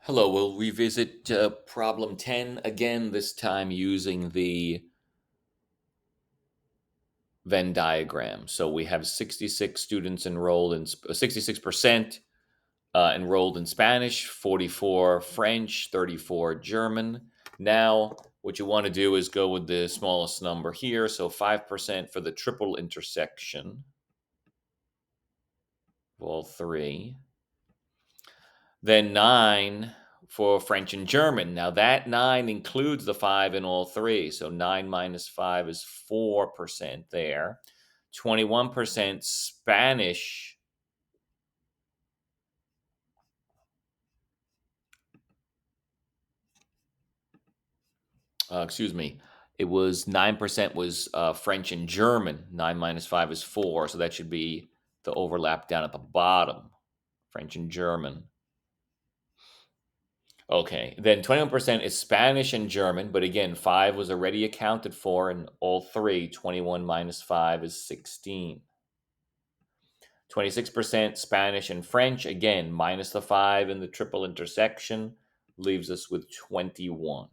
Hello, we'll revisit problem 10 again, this time using the Venn diagram. So we have 66 students enrolled in 66% enrolled in Spanish, 44 French, 34 German. Now, what you want to do is go with the smallest number here. So 5% for the triple intersection of all three. Then 9 for French and German. Now that 9 includes the 5 in all three. So 9 minus 5 is 4% there. 21% Spanish. Excuse me. It was 9% was French and German. 9 minus 5 is 4. So that should be the overlap down at the bottom. French and German. Okay, then 21% is Spanish and German, but again, 5 was already accounted for in all three. 21 minus 5 is 16. 26% Spanish and French, again, minus the 5 in the triple intersection, leaves us with 21.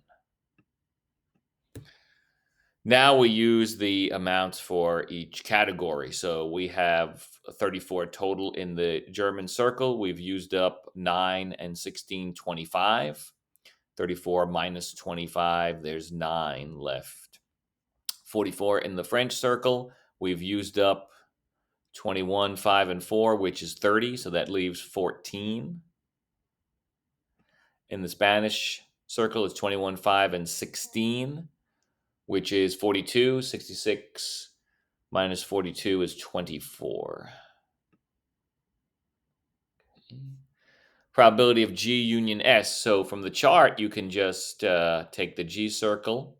Now we use the amounts for each category. So we have 34 total in the German circle. We've used up 9 and 16, 25. 34 minus 25, there's 9 left. 44 in the French circle, we've used up 21, 5, and 4, which is 30, so that leaves 14. In the Spanish circle, it's 21, 5, and 16, which is 42. 66 minus 42 is 24. Probability of G union S. So from the chart, you can just take the G circle.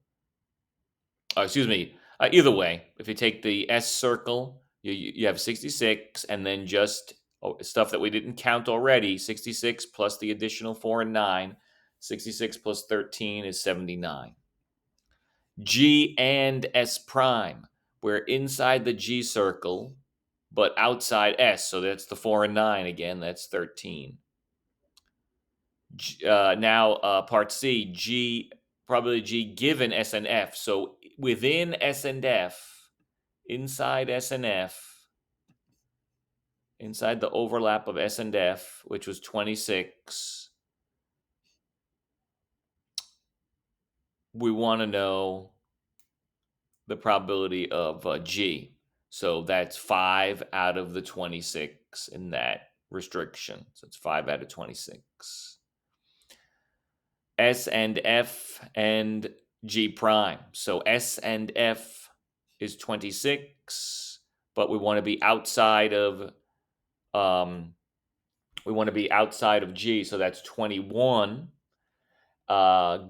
Excuse me. Either way, if you take the S circle, you have 66, and then just stuff that we didn't count already, 66 plus the additional 4 and 9. 66 plus 13 is 79. G and S prime. We're inside the G circle, but outside S. So that's the 4 and 9 again. That's 13. Now, part C, G, probability G given S and F. So within S and F, inside S and F, inside the overlap of S and F, which was 26, we want to know the probability of G. So that's 5 out of the 26 in that restriction. So it's 5 out of 26. S and F and G prime. So S and F is 26, but we want to be outside of G, so that's 21.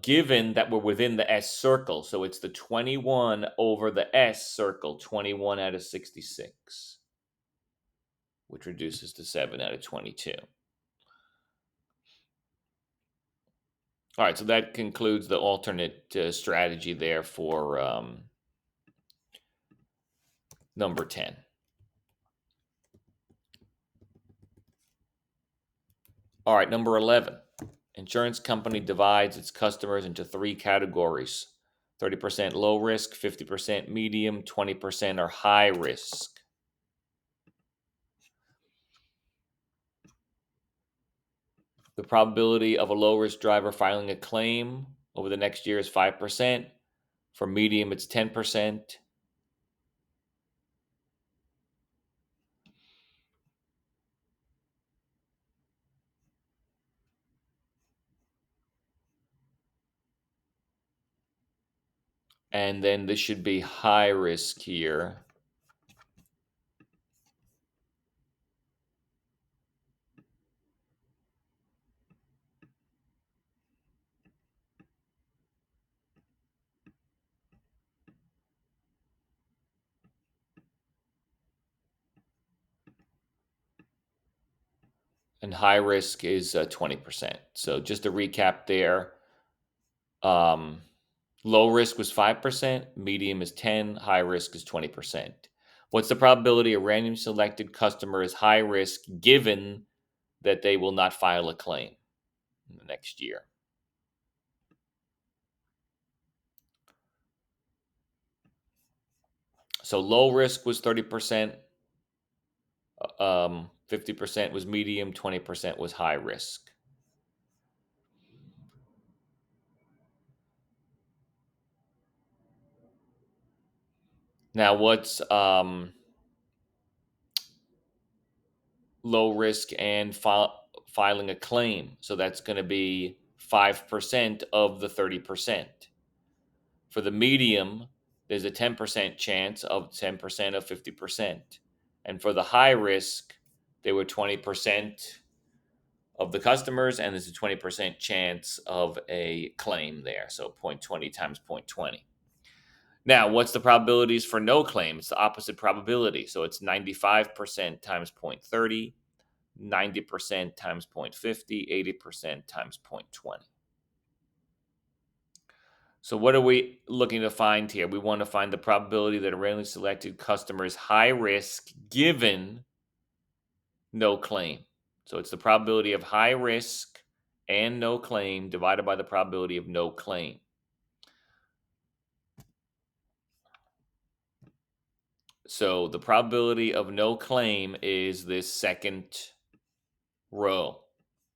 Given that we're within the S circle, so it's the 21 over the S circle, 21 out of 66, which reduces to 7 out of 22. All right, so that concludes the alternate strategy there for number 10. All right, number 11. Insurance company divides its customers into 3 categories: 30% low risk, 50% medium, 20% are high risk. The probability of a low risk driver filing a claim over the next year is 5%. For medium, it's 10%. And then this should be high risk here. And high risk is 20%. So just to recap there, low risk was 5%, medium is 10, high risk is 20%. What's the probability a random selected customer is high risk given that they will not file a claim? in the next year. So low risk was 30%, 50% was medium, 20% was high risk. Now, what's low risk and filing a claim? So that's going to be 5% of the 30%. For the medium, there's a 10% chance of 10% of 50%. And for the high risk, there were 20% of the customers, and there's a 20% chance of a claim there. So 0.20 times 0.20. Now, what's the probabilities for no claim? It's the opposite probability. So it's 95% times 0.30, 90% times 0.50, 80% times 0.20. So what are we looking to find here? We want to find the probability that a randomly selected customer is high risk given no claim. So it's the probability of high risk and no claim divided by the probability of no claim. So the probability of no claim is this second row.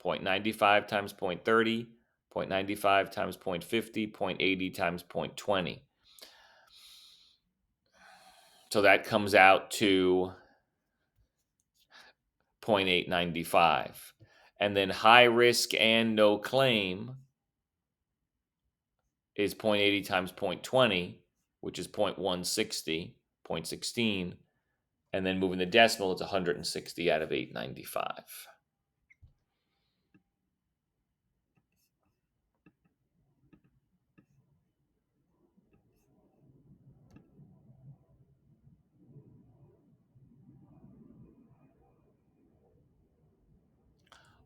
0.95 times 0.30, 0.95 times 0.50, 0.80 times 0.20. So that comes out to 0.895. And then high risk and no claim is 0.80 times 0.20, which is 0.160, 0.16. And then moving the decimal, it's 160 out of 895.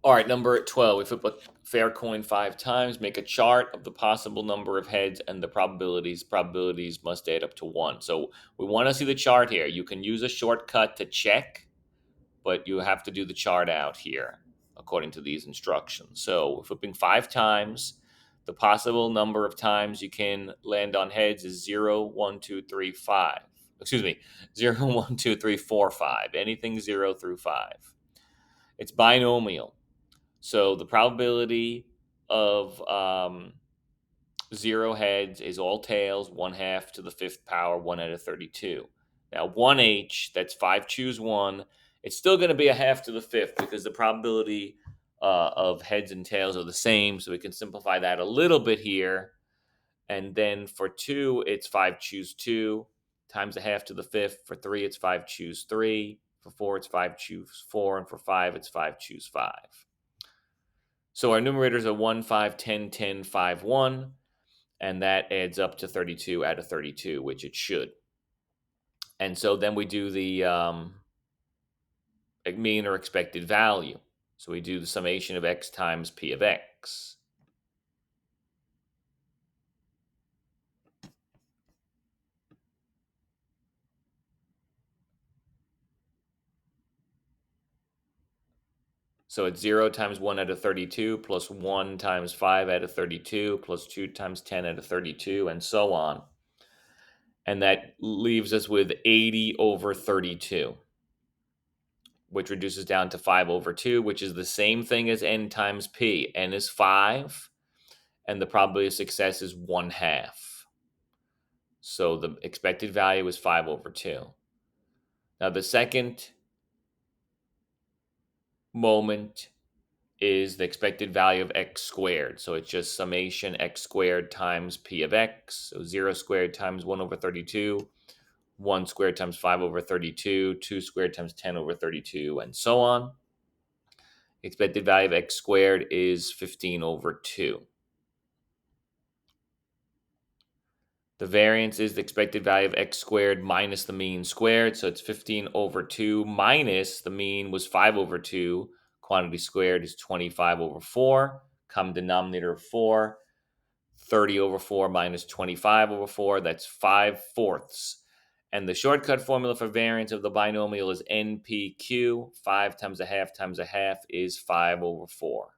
All right, number 12. We flip a fair coin 5 times, make a chart of the possible number of heads and the probabilities. Probabilities must add up to 1. So we want to see the chart here. You can use a shortcut to check, but you have to do the chart out here according to these instructions. So we're flipping 5 times. The possible number of times you can land on heads is 0, 1, 2, 3, 5. Excuse me, 0, 1, 2, 3, 4, 5. Anything 0 through 5. It's binomial. So the probability of 0 heads is all tails, 1/2 to the 5th power, 1 out of 32. Now 1h, that's 5 choose 1. It's still going to be a half to the 5th because the probability of heads and tails are the same. So we can simplify that a little bit here. And then for 2, it's 5 choose 2 times a half to the 5th. For 3, it's 5 choose 3. For 4, it's 5 choose 4. And for 5, it's 5 choose 5. So our numerators are 1, 5, 10, 10, 5, 1. And that adds up to 32 out of 32, which it should. And so then we do the mean or expected value. So we do the summation of x times p of x. So it's 0 times 1 out of 32 plus 1 times 5 out of 32 plus 2 times 10 out of 32 and so on. And that leaves us with 80 over 32, which reduces down to 5 over 2, which is the same thing as n times p. N is 5, and the probability of success is 1/2. So the expected value is 5 over 2. Now the second moment is the expected value of x squared. So it's just summation x squared times p of x. So 0 squared times 1 over 32, 1 squared times 5 over 32, 2 squared times 10 over 32, and so on. Expected value of x squared is 15 over 2. The variance is the expected value of x squared minus the mean squared. So it's 15 over 2 minus the mean was 5 over 2. Quantity squared is 25 over 4. Common denominator of 4. 30 over 4 minus 25 over 4. That's 5/4. And the shortcut formula for variance of the binomial is NPQ. 5 times a half is 5 over 4.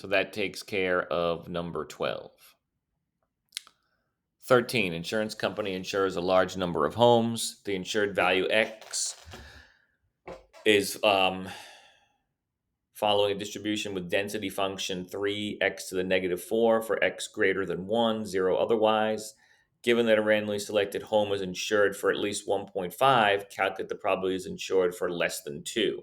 So that takes care of number 12. 13, insurance company insures a large number of homes. The insured value X is following a distribution with density function 3x to the negative 4 for x greater than 1, 0 otherwise. Given that a randomly selected home is insured for at least 1.5, calculate the probability is insured for less than 2.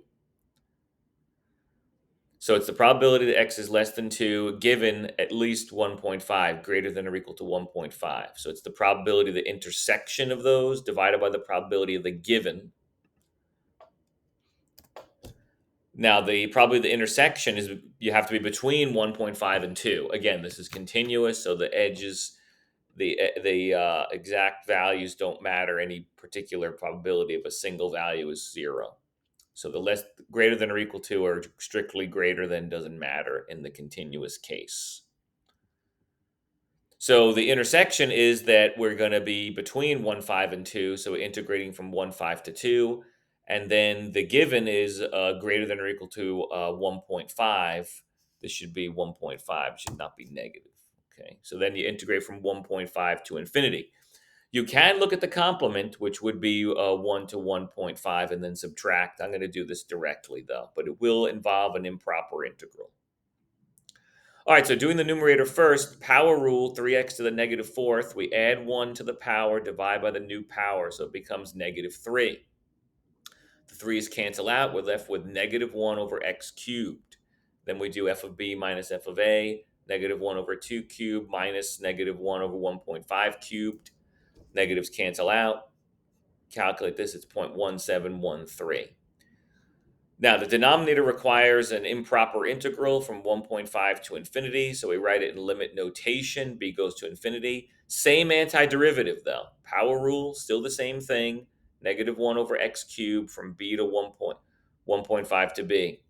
So it's the probability that x is less than 2 given at least 1.5, greater than or equal to 1.5. So it's the probability of the intersection of those divided by the probability of the given. Now, the probably the intersection is you have to be between 1.5 and 2. Again, this is continuous, so the edges, the exact values don't matter. Any particular probability of a single value is 0. So the less greater than or equal to or strictly greater than doesn't matter in the continuous case. So the intersection is that we're going to be between 1, 5, and 2. So we're integrating from 1, 5 to 2. And then the given is greater than or equal to 1.5. This should be 1.5, should not be negative. Okay, so then you integrate from 1.5 to infinity. You can look at the complement, which would be 1 to 1.5, and then subtract. I'm going to do this directly, though, but it will involve an improper integral. All right, so doing the numerator first, power rule, 3x to the negative 4th. We add 1 to the power, divide by the new power, so it becomes negative 3. The 3's cancel out. We're left with negative 1 over x cubed. Then we do f of b minus f of a, negative 1 over 2 cubed minus negative 1 over 1.5 cubed. Negatives cancel out. Calculate this, it's 0.1713. Now, the denominator requires an improper integral from 1.5 to infinity, so we write it in limit notation. B goes to infinity. Same antiderivative, though. Power rule, still the same thing. Negative 1 over x cubed from b to 1.5 to b.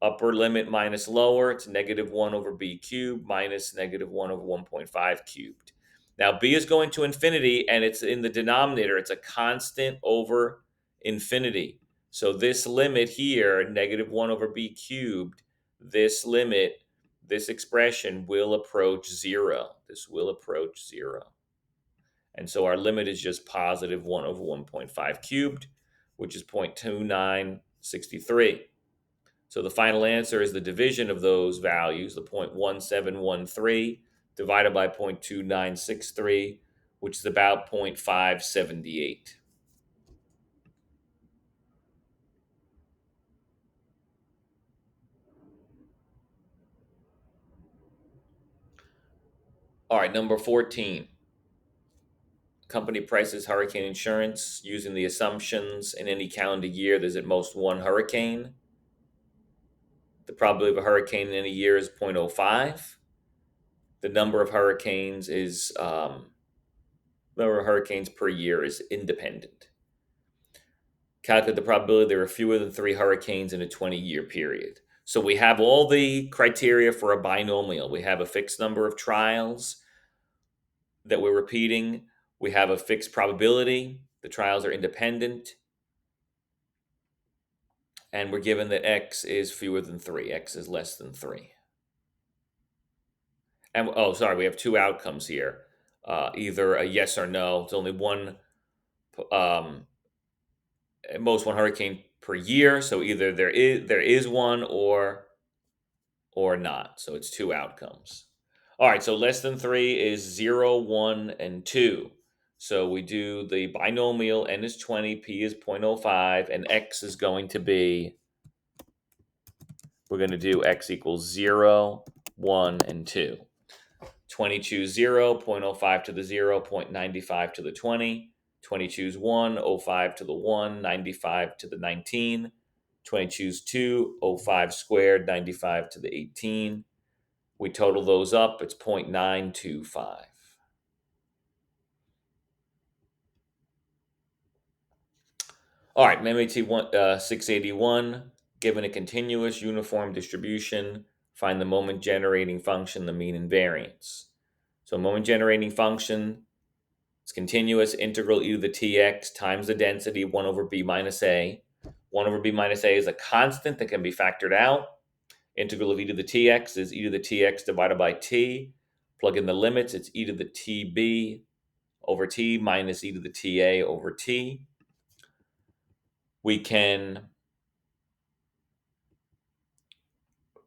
Upper limit minus lower, it's negative 1 over b cubed minus negative 1 over 1.5 cubed. Now, b is going to infinity, and it's in the denominator. It's a constant over infinity. So this limit here, negative 1 over b cubed, this limit, this expression will approach 0. This will approach 0. And so our limit is just positive 1 over 1.5 cubed, which is 0.2963. So the final answer is the division of those values, the 0.1713 divided by 0.2963, which is about 0.578. All right, number 14. Company prices hurricane insurance using the assumptions in any calendar year there's at most one hurricane. The probability of a hurricane in any year is 0.05. The number of hurricanes is number of hurricanes per year is independent. Calculate the probability there are fewer than 3 hurricanes in a 20-year period. So we have all the criteria for a binomial. We have a fixed number of trials that we're repeating. We have a fixed probability. The trials are independent. And we're given that x is fewer than 3. X is less than 3. And, we have 2 outcomes here. Either a yes or no. It's only one, at most one hurricane per year. So either there is one or not. So it's 2 outcomes. All right, so less than 3 is 0, 1, and 2. So we do the binomial, n is 20, p is 0.05, and x is going to be, we're going to do x equals 0, 1, and 2. 20 choose 0, 0.05 to the 0, 0.95 to the 20. 20 choose 1, 05 to the 1, 95 to the 19. 20 choose 2, 05 squared, 95 to the 18. We total those up, it's 0.925. All right, MAT 681, given a continuous uniform distribution, find the moment generating function, the mean and variance. So moment generating function, it's continuous, integral e to the tx times the density 1 over b minus a. 1 over b minus a is a constant that can be factored out. Integral of e to the tx is e to the tx divided by t. Plug in the limits, it's e to the tb over t minus e to the ta over t. We can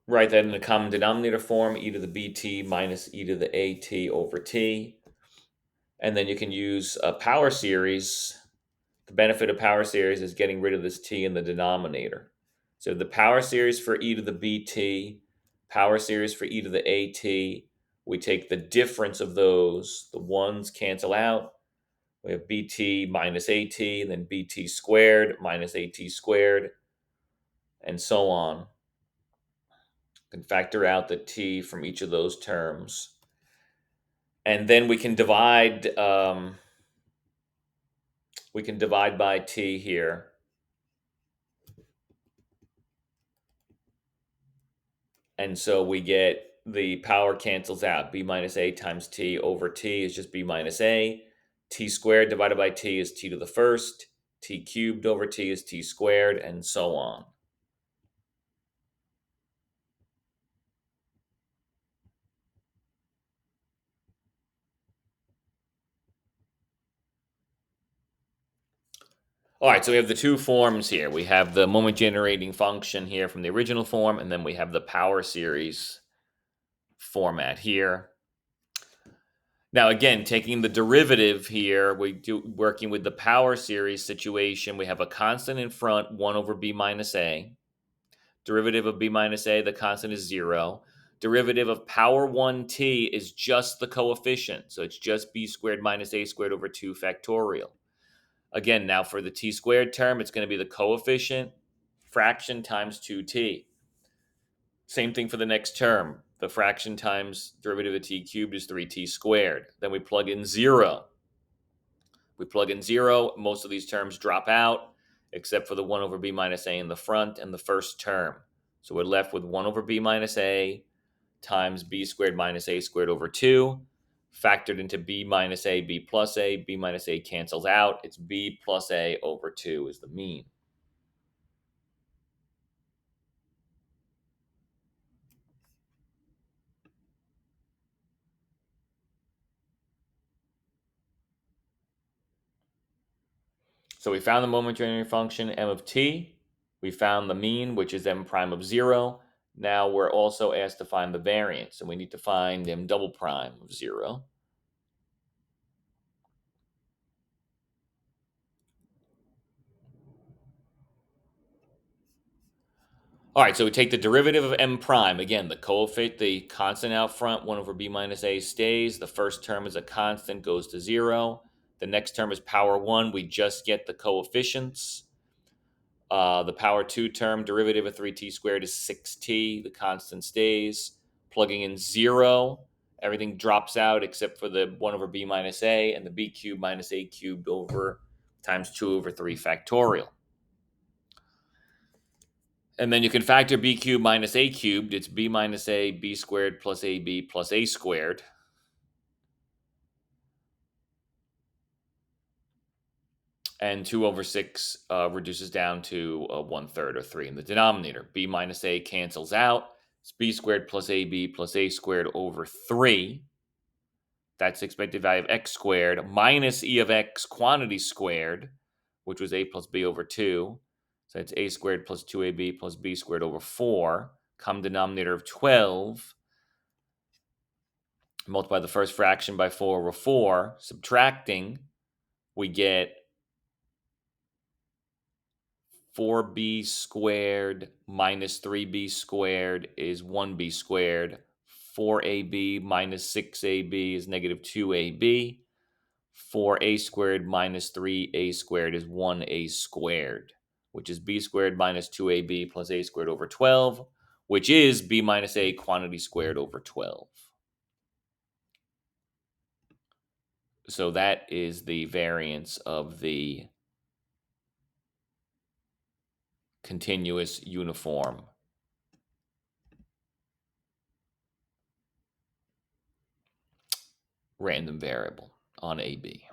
write that in the common denominator form, e to the bt minus e to the at over t. And then you can use a power series. The benefit of power series is getting rid of this t in the denominator. So the power series for e to the bt, power series for e to the at, we take the difference of those. The ones cancel out. We have bt minus at, then bt squared minus at squared, and so on. You can factor out the t from each of those terms. And then we can divide by t here. And so we get the power cancels out. B minus a times t over t is just b minus a. T squared divided by t is t to the first. T cubed over t is t squared, and so on. All right, so we have the two forms here. We have the moment generating function here from the original form, and then we have the power series format here. Now, again, taking the derivative here, working with the power series situation, we have a constant in front, 1 over b minus a. Derivative of b minus a, the constant is 0. Derivative of power 1t is just the coefficient, so it's just b squared minus a squared over 2 factorial. Again, now for the t squared term, it's going to be the coefficient fraction times 2t. Same thing for the next term. The fraction times derivative of t cubed is 3t squared. Then we plug in 0. We plug in 0. Most of these terms drop out, except for the 1 over b minus a in the front and the first term. So we're left with 1 over b minus a times b squared minus a squared over 2, factored into b minus a, b plus a. B minus a cancels out. It's b plus a over 2 is the mean. So we found the moment generating function m of t. We found the mean, which is m prime of 0. Now we're also asked to find the variance, and we need to find m double prime of 0. All right, so we take the derivative of m prime. Again, the coefficient, the constant out front, 1 over b minus a stays. The first term is a constant, goes to 0. The next term is power 1. We just get the coefficients. The power 2 term, derivative of 3t squared is 6t. The constant stays. Plugging in 0, everything drops out except for the 1 over b minus a and the b cubed minus a cubed over times 2 over 3 factorial. And then you can factor b cubed minus a cubed. It's b minus a, b squared plus ab plus a squared. And 2 over 6 reduces down to 1/3 or 3 in the denominator. B minus a cancels out. It's b squared plus ab plus a squared over 3. That's the expected value of x squared minus e of x quantity squared, which was a plus b over 2. So it's a squared plus 2ab plus b squared over 4. Common denominator of 12. Multiply the first fraction by 4 over 4. Subtracting, we get 4b squared minus 3b squared is 1b squared. 4ab minus 6ab is negative 2ab. 4a squared minus 3a squared is 1a squared, which is b squared minus 2ab plus a squared over 12, which is b minus a quantity squared over 12. So that is the variance of the continuous uniform random variable on AB.